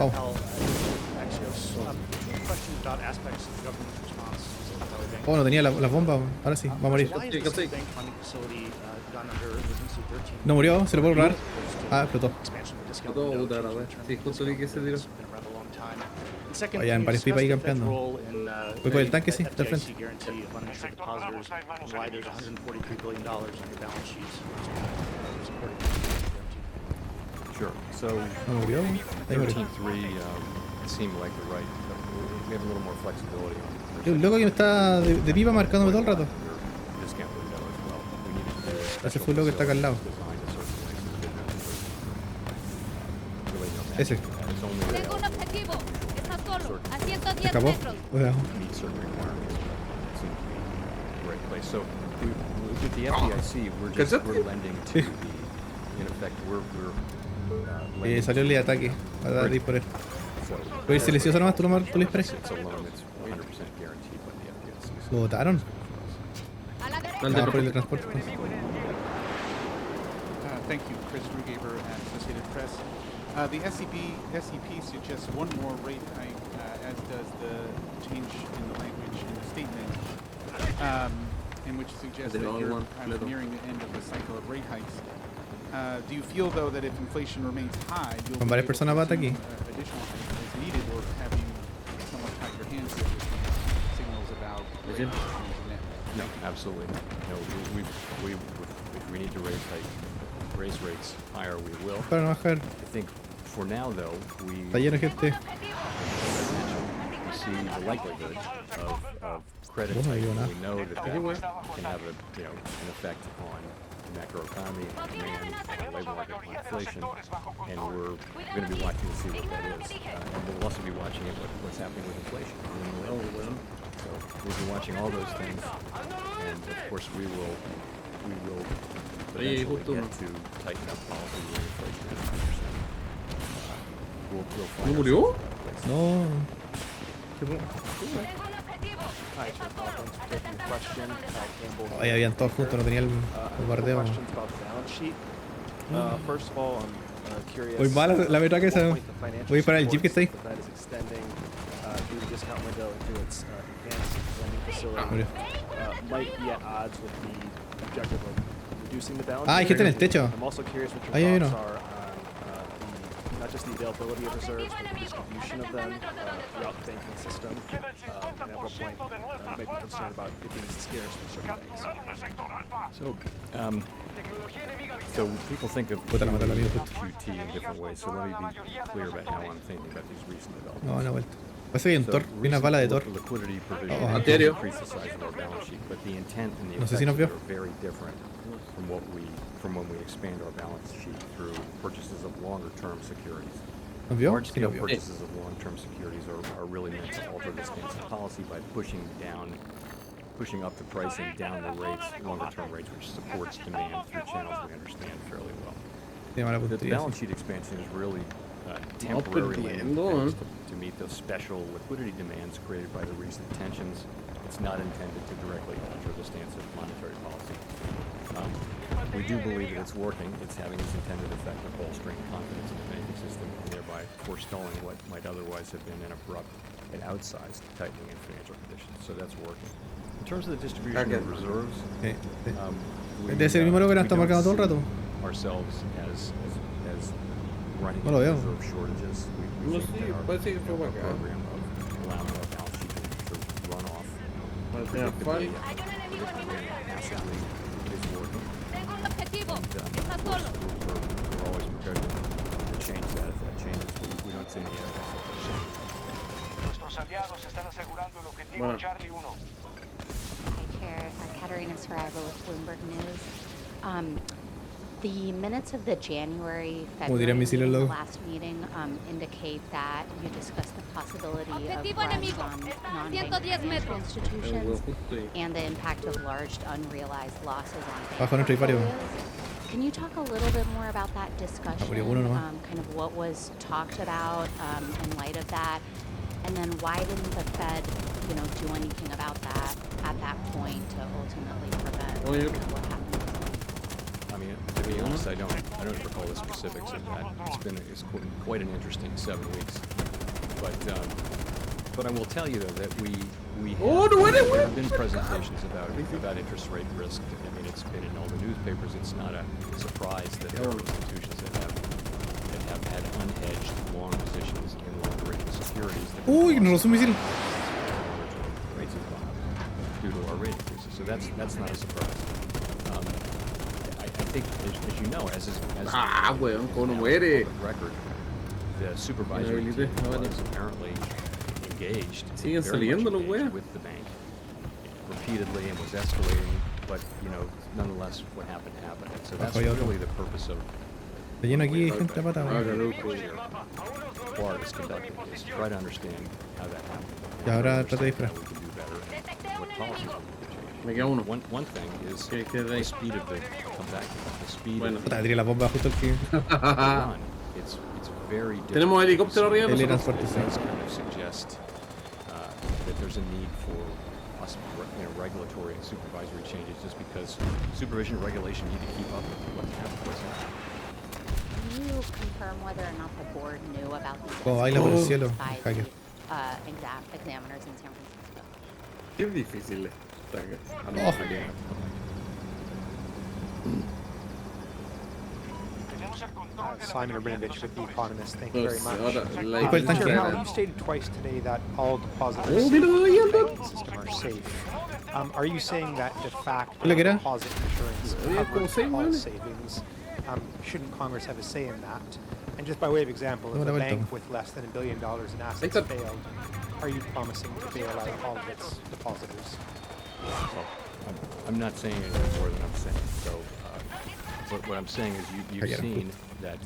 Oh. Oh, no tenía las bombas. Ahora sí, va a morir. No murió, se lo puedo borrar. Ah, explotó. Todo puta la wea. Sí, justo vi que se tiró. Vaya, en varios pipas ahí campeando. Voy por el tanque, sí, está al frente. Sure. So No murió. Ahí murió. 13-3 seemed like the right. We have a little more flexibility on Hay un loco que me está de pipa marcándome todo el rato. discount window as well. We needed to do Ese fue el loco que está acá al lado. Ese. Tengo un objetivo. Está solo. A Se 110 escapó. metros. Cuidado. meet certain requirements. It seemed to be the right place. So with the FDIC, we're lending to the. In effect, we're lending Salió el de ataque. Va a dar por él. so Puede ir silencioso nomás, tú lo disparas. it's a loan that's 100% guaranteed by the FDIC. Lo botaron. A la derecha. Vamos por el de transporte. Pues. Thank you, Chris Rugaber at Associated Press. The SEP suggests one more rate hike, as does the change in the language in the statement, in which suggests that you're kind of nearing the end of the cycle of rate hikes. Do you feel, though, that if inflation remains high, you'll Con be varias able to personas bata consume, aquí. additional hikes as needed, or have you somewhat tied your hands to signals about rate hikes in net? No, absolutely not. No, we if we need to raise rates higher, we will. Para no bajar. I think for now, though, Está lleno de gente. we see the likelihood of credit Bueno, tightening. digo nada. We know that can have an effect on the macroeconomy, on demand, on the labor market, on inflation, and we're going to be watching to see what that is. And we'll also be watching what's happening with inflation. So we'll be watching all those things, and of course we will eventually get to tighten up policy when inflation is 2%. We'll find ¿No murió? ourselves in that place. No. Ahí habían todos juntos, no tenía el bombardeo. Muy mala la verdad que esa. Voy para el jeep que está ahí. Murió. Ah, hay gente en el techo. Ahí hay uno. Not just the availability of reserves, but the distribution of them throughout the banking system. And at what point you might be concerned about it being scarce for certain things. So people think of Puta, la mató el amigo, puta. QT in different ways. So let me be clear about how I'm thinking about these recent developments. No, una vuelta. Parece que hay un So Thor. Vi una bala de Thor. liquidity Oh, provision ¿en serio? increase the size of our balance sheet, but the intent and the No sé effects si nos of it vio. are very different from when we expand our balance sheet through purchases of longer-term securities. ¿Nos vio? Large Sí, scale nos vio. purchases of long-term securities are really meant to alter the stance of policy by pushing up the pricing down the rates, longer-term rates, which supports demand through channels we understand fairly well. Tiene mala The puntería. balance sheet expansion is really temporary perdiendo, to meet those special liquidity demands created by the recent tensions. It's not intended to directly alter the stance of monetary policy. We do believe that it's working. It's having its intended effect of bolstering confidence in the banking system and thereby forestalling what might otherwise have been an abrupt and outsized tightening in financial conditions. So that's working. In terms of the distribution of reserves, Sí, sí. we, Debe ser el mismo loco que nos we está don't marcando todo el see rato. ourselves as running No lo into veo. reserve shortages. We No think sé, that our, parece que fue our para acá. program of allowing our balance sheet to run off Parece a Juan. passively is working. Tengo un objetivo. And, Está of course, solo. we're always prepared to change that if that changes. We don't see any evidence of that changing. Bueno, Hi, Chair. Katarina Saraiva with Bloomberg News. The minutes of the January dirán February misiles, meeting, the loco? last meeting, indicate that you discussed the possibility of Objetivo runs enemigo. on Está a non-bank 110 financial metros. institutions justo ahí. and the impact of large unrealized losses on bank Bajo nuestro hipario. portfolios. Can you talk a little bit more about that discussion? murió uno nomás. Kind of what was talked about in light of that, and then why didn't the Fed, do anything about that at that point to ultimately prevent Oye. what happened? I mean, be honest, I don't recall the specifics of that. It's quite an interesting 7 weeks. But I will tell you though that we there have been presentations about interest rate risk. I mean, it's been in all the newspapers. It's not a surprise that there are institutions that have had unhedged long positions in long duration securities. Uy, nos los un misil. Rates have gone up due to our rate increases. So that's not a surprise. I think, as you know, as weón, ¿cómo no muere? record, the supervisory team was apparently engaged Siguen very saliendo much los engaged weas. with the bank repeatedly and was escalating, but nonetheless, what happened happened. And so that's really the purpose of Está lleno aquí de gente pata, weón. Florida is conducting is to try to understand how that happened. Y ahora trata de disparar. How we can do better and what policies we can change. Me queda uno. One thing is ¿Qué de the ahí? speed of the comeback, the speed Bueno. of Puta, tiré la bomba justo al que. the run. It's very different. Tenemos helicóptero arriba de Heli nosotros. transporte, It sí. does kind of suggest that there's a need for us, regulatory and supervisory changes, just because supervision and regulation need to keep up with what's happening. Can you confirm whether or not the board knew about the Como baila por el cielo, by the, hacker. examiners in San Francisco? Qué difícil es. Oh. Simon Rabinovich with The Economist. Thank you very Pues much. ahora la ¿Y cuál tanque? Chair Powell, idea. you stated twice today that all depositors Oh, in mira, ahí the anda. banking system are safe. Are you saying that de facto ¿Qué le queda? deposit insurance Oye, ¿cómo covers se all mueve? savings? Shouldn't Congress have a say in that? And just by way of example, if Dame a la vuelta. bank with less than $1 billion in assets está. failed, are you promising to bail out all of its depositors? Well, I'm not saying anything more than I'm saying. So, what I'm saying is you've Hacker. seen that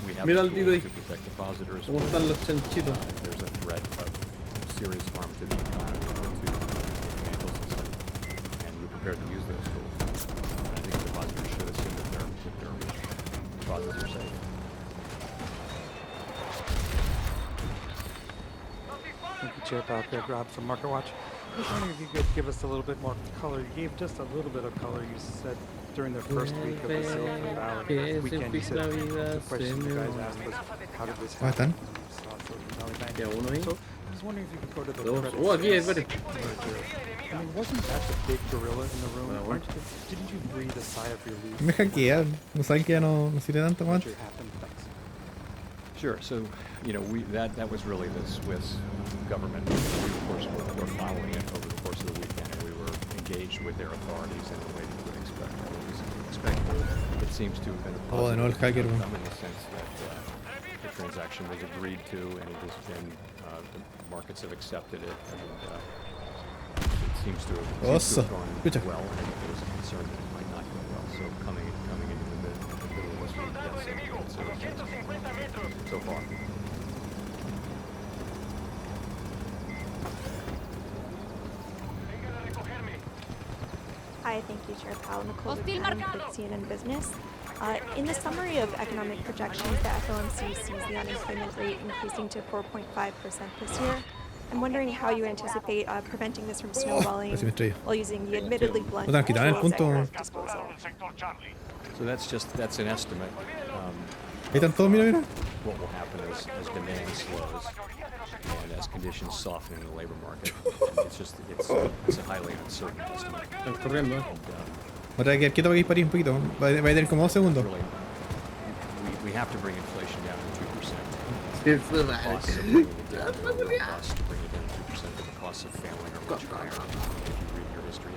we have Mira the el tools video ahí. to protect depositors. ¿Cómo están los chanchitos? There's a threat of serious harm to the economy or to the financial system, and we're prepared to use those tools. And I think depositors should assume that their deposits are safe. Thank you, Chair Powell. Greg Robb from Market Watch. I was wondering if you could give us a little bit more color. You gave just a little bit of color. You said during the first week of the Silicon Valley weekend, you said the question you guys asked was, how did this ¿Dónde están? happen? Silicon Valley Bank. Queda uno ahí. So I was wondering if you could go to the Dos. credit Oh, aquí hay varios. merger. I mean, wasn't that the big gorilla in the room? Bueno. Didn't you breathe a sigh of relief? Me hackean. No saben que ya no sirve tanto más. Merger happened. Thanks. Sure. So, that was really the Swiss government. We, of course, were following it over the course of the weekend, and we were engaged with their authorities in the way that you would expect. It seems to have been a Oh, de nuevo el hacker, outcome weón. in the sense that the transaction was agreed to, and it has been the markets have accepted it, and it seems to have Oso. gone Escucha. well. And I think there was a concern that it might not go well. So coming into the middle of this week, yes, so far. Hi, thank you, Chair Powell. Nicole Hostil Buchanan marcado. with CNN Business. In the summary of economic projections, the FOMC sees the unemployment rate increasing to 4.5% this year. I'm wondering how you anticipate preventing this from snowballing casi me estrello. while using the admittedly blunt No te van a quitar el tools at punto. your disposal. So that's an estimate. Ahí están todos, mira, mira. What will happen as demand slows and as conditions soften in the labor market. It's a highly uncertain estimate. Están corriendo. And, Voy a tener que quedar quieto para que disparéis un poquito. Va a tener como 2 segundos. really, we have to bring inflation down to 2%. Sí, es The verdad. costs of bringing it down to a real cost to bring it down to 2%, but the costs of failing are much higher if you read your history.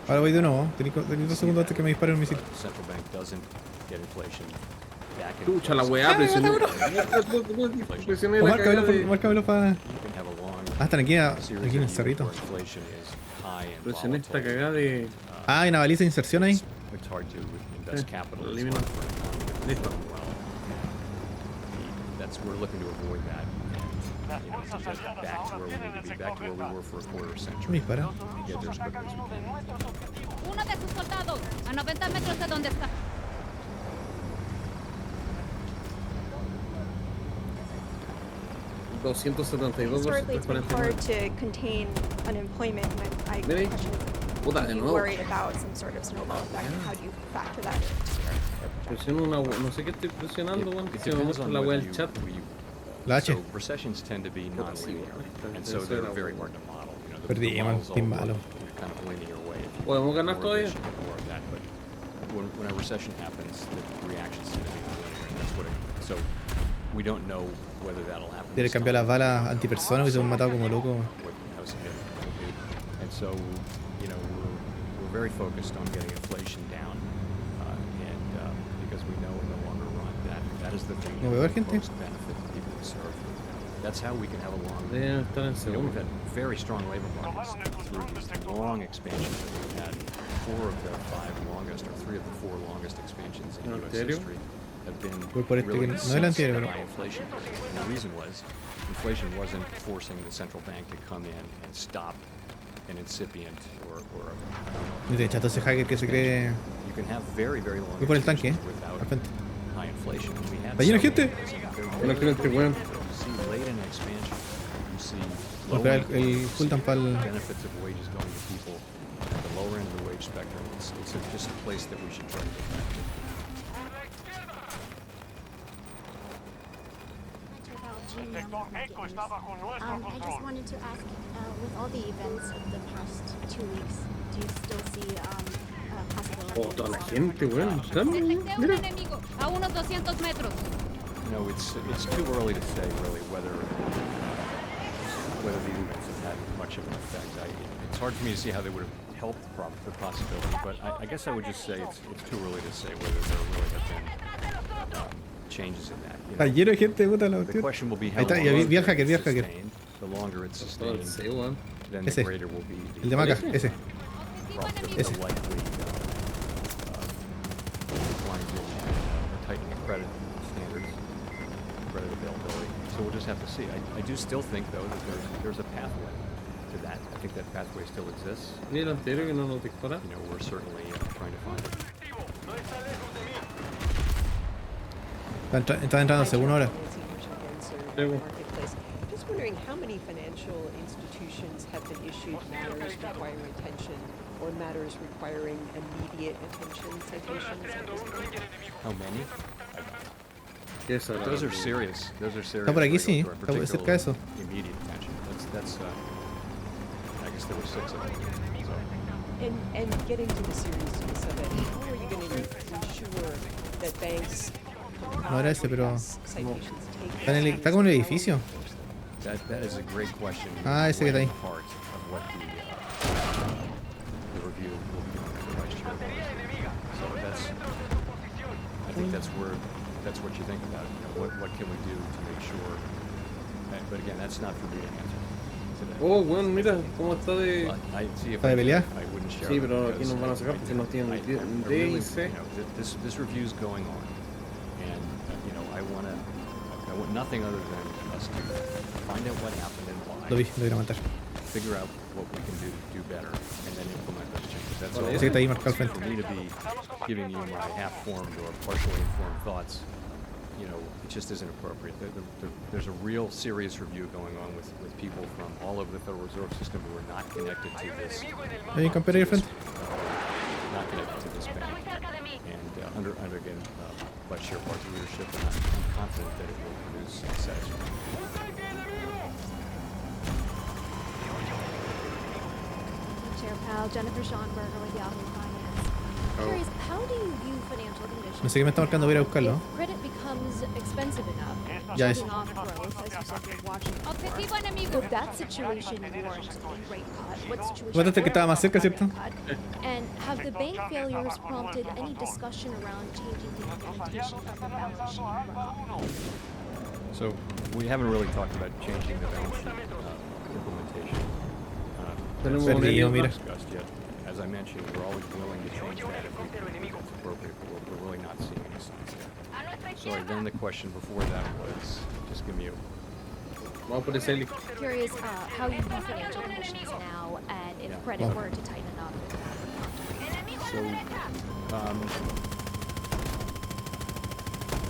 Ahora voy de nuevo. Tenéis 2 segundos antes que me disparen un misil. The central bank doesn't get inflation back in Chucha la place. weá, presioné. Presioné O la cagada de... márcamelo para. You can have a long Ah, están aquí en series el of years cerrito. where inflation is high and Presioné esta volatile. cagada de... Ah, hay una baliza de inserción ahí. It's hard to invest capital. It's elimino. hard for an economy to Listo. perform well. We're looking to avoid that. And, to get back to where we need to be, back to where we were for a quarter Me century. dispara. And get there as quickly as we can. Uno de sus soldados, a 90 metros de donde está. Historically, it's been 272, hard to contain unemployment, and I Mira ahí. question Puta, are de you nuevo. worried about some sort of snowball effect, and how do you factor that in? Presiono una no sé qué estoy presionando, weón. It Se me depends muestra on la wea whether del chat. La H. So recessions tend to be non-linear, and so Eso they're era, very weón. hard to model. You know, the Perdimos, models all team work malo. in a kind of linear way. If you ¿Podemos ganar more todavía? of this, you get more of that, but when a recession happens, the reactions tend to be non-linear, and that's what so we don't know whether that'll happen. Tiene que this cambiar las time. balas antipersonas que se han matado como locos. How significant it will be. And so, you know, we're very focused on getting inflation down, and because we know in the longer run that is the thing No veo that will gente. most benefit the people we serve. That's how we can have a long. Deben estar en You know, we've segundo. had very strong labor markets through these long expansions that we've had. 4 of the 5 longest, or 3 of the 4 longest expansions in ¿En U.S. serio? history have been Voy por este really que no es el anterior, pero- by inflation. And the reason was, inflation wasn't forcing the central bank to come in and stop an incipient or Mira, chato ese hacker que se cree. you can have very, very long Voy por el tanque, expansions without al frente. high inflation. We had Está lleno de some gente. because of very Buena gente, weón. You see late in expansion, you see Voy a low pegar income, el you see cooldown para el. benefits of wages going to people at the lower end of the wage spectrum. It's just a place that we should try to get back to. I just wanted to ask, with all the events of the past 2 weeks, do you still see a possibility? Oh, toda la gente, weón. Estamos, Detecté un mira. enemigo a unos 200 metros. You know, it's too early to say really whether these events have had much of an effect. It's hard for me to see how they would have helped the possibility, but I guess I would just say it's too early to say whether there really have been changes in that. You Está know, lleno de gente, puta la the cuestión. question will be how Ahí está, long ya vi al it's hacker, vi al hacker. sustained. The longer it's Todo el sustained, C, weón. then Ese. the greater will be El de Maca, ese. the Ese. likely declines in tightening credit standards, credit availability. So we'll just have to see. I do still think, though, that there's a pathway to that. I think that pathway still exists. Ni el anterior que no nos dispara. You know, we're certainly trying to find it. Está entrando según hora. Luego. Just wondering how many financial institutions have been issued matters requiring attention or matters requiring immediate attention citations at this point? How many? Esa era Those la- are serious. Those are serious. Está por aquí, sí. regulatory, Está cerca de eso. particularly immediate attention. That's I guess there were 6 of them. So. And getting to the seriousness of it, how are you going to ensure that banks No era ese, pero. citations take Está, está como en el edificio. That is a great question. Ah, ese que está ahí. Part of what the review will be doing for Vice Chair. So I think that's what you think about. You know, what can we do to make sure? But again, that's not for me to answer today. Oh, weón, mira cómo está de. But I see if ¿Está de pelea? I wouldn't share. Sí, it pero aquí because nos van a sacar porque no tienen I D really, y C. you know, this review is going on, and you know, I want nothing other than us to find out what happened and why. Lo vi, lo voy a matar. Figure out what we can do better, and then implement those changes. That's all. Ese que está ahí marcado al frente. For me to be giving you my half-formed or partially informed thoughts, you know, it just isn't appropriate. There's a real serious review going on with people from all over the Federal Reserve System who are not connected to this. Hay un campero ahí al frente. Not connected to this bank. And under again, Vice Chair Park's leadership, and I'm confident that it will produce satisfactory. Chair Powell, Jennifer Schonberger with Yahoo Finance. Curious, how do you view financial conditions? No sé qué me está marcando, voy a ir a buscarlo. If credit becomes expensive enough, Ya es. shutting off growth, as you said, you're watching. Objetivo enemigo. Would that situation warrant a rate cut? What situation Guárdate que estaba más cerca, ¿cierto? warrants a rate cut? And have the bank failures prompted any discussion around changing the implementation of the balance sheet run? So we haven't really talked about changing the balance sheet implementation. Tenemos That's un something lío, we mira. haven't discussed yet. As I mentioned, we're always willing to change that if we think it's appropriate, but we're really not seeing any signs yet. Sorry, then the question before that was, just give me a Vamos por ese Heli. Curious how you view financial conditions now, and if credit were to tighten up. So,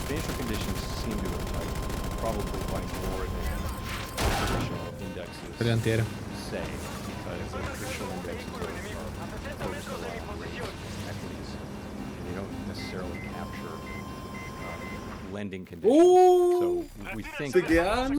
financial conditions seem to have tightened, probably by more than traditional indexes Pero antiero. say, because the traditional indexes are focused a lot on rates, equities. And they don't necessarily capture lending conditions. So we think Se quedan